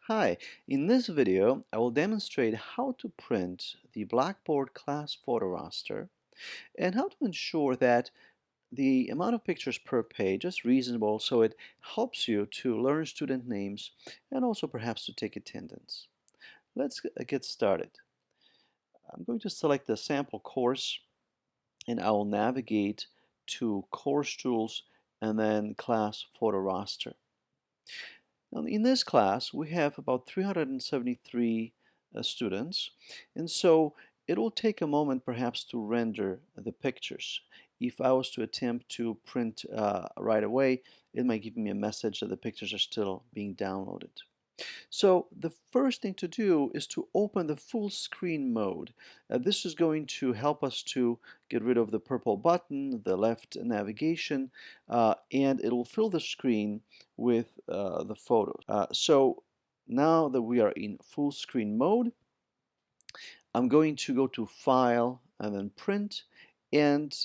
Hi, in this video I will demonstrate how to print the Blackboard class photo roster and how to ensure that the amount of pictures per page is reasonable so it helps you to learn student names and also perhaps to take attendance. Let's get started. I'm going to select the sample course and I will navigate to Course Tools and then Class Photo Roster. Now, in this class, we have about 373 students, and so it will take a moment perhaps to render the pictures. If I was to attempt to print right away, it might give me a message that the pictures are still being downloaded. So the first thing to do is to open the full screen mode. This is going to help us to get rid of the purple button, the left navigation, and it will fill the screen with the photos. So now that we are in full screen mode, I'm going to go to File and then Print, and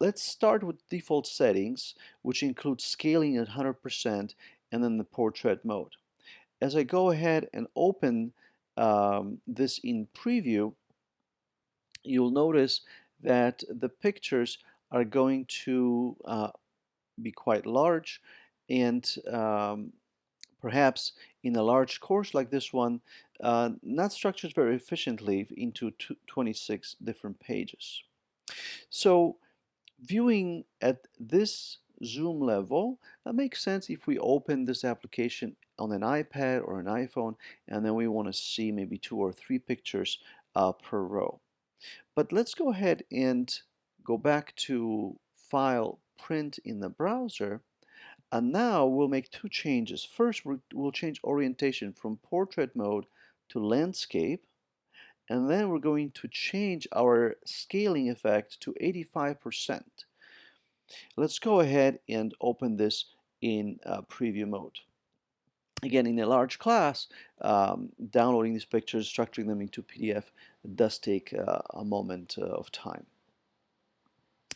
let's start with default settings, which include scaling at 100% and then the portrait mode. As I go ahead and open this in preview, you'll notice that the pictures are going to be quite large, and perhaps in a large course like this one, not structured very efficiently into 26 different pages. So viewing at this zoom level, that makes sense if we open this application on an iPad or an iPhone and then we want to see maybe 2 or 3 pictures per row. But let's go ahead and go back to File, Print in the browser, and now we'll make 2 changes. First, we'll change orientation from portrait mode to landscape, and then we're going to change our scaling effect to 85%. Let's go ahead and open this in preview mode. Again, in a large class, downloading these pictures, structuring them into PDF does take a moment of time.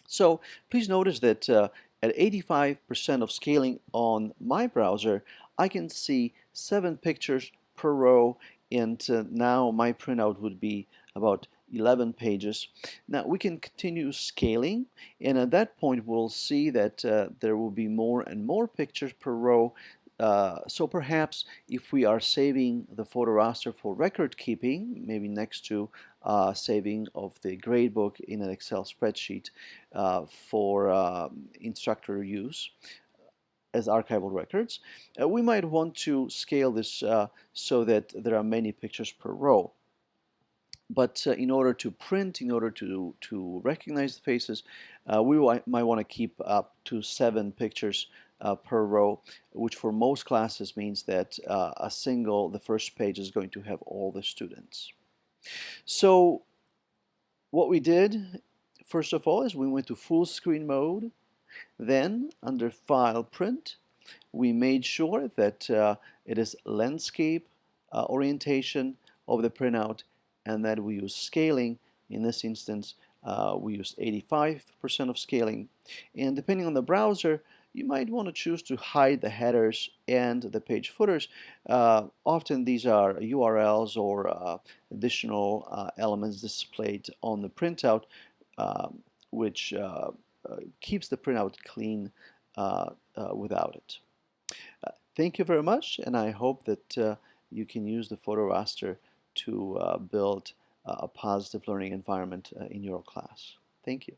So please notice that at 85% of scaling on my browser, I can see 7 pictures per row, and now my printout would be about 11 pages. Now we can continue scaling, and at that point we'll see that there will be more and more pictures per row. So perhaps if we are saving the photo roster for record keeping, maybe next to saving of the gradebook in an Excel spreadsheet for instructor use as archival records, we might want to scale this so that there are many pictures per row. But in order to print, in order to recognize the faces, might want to keep up to 7 pictures per row, which for most classes means that the first page is going to have all the students. So what we did, first of all, is we went to full screen mode. Then under File, Print, we made sure that it is landscape orientation of the printout, and that we use scaling. In this instance, we used 85% of scaling. And depending on the browser, you might want to choose to hide the headers and the page footers. Often these are URLs or additional elements displayed on the printout, which keeps the printout clean without it. Thank you very much, and I hope that you can use the photo roster to build a positive learning environment in your class. Thank you.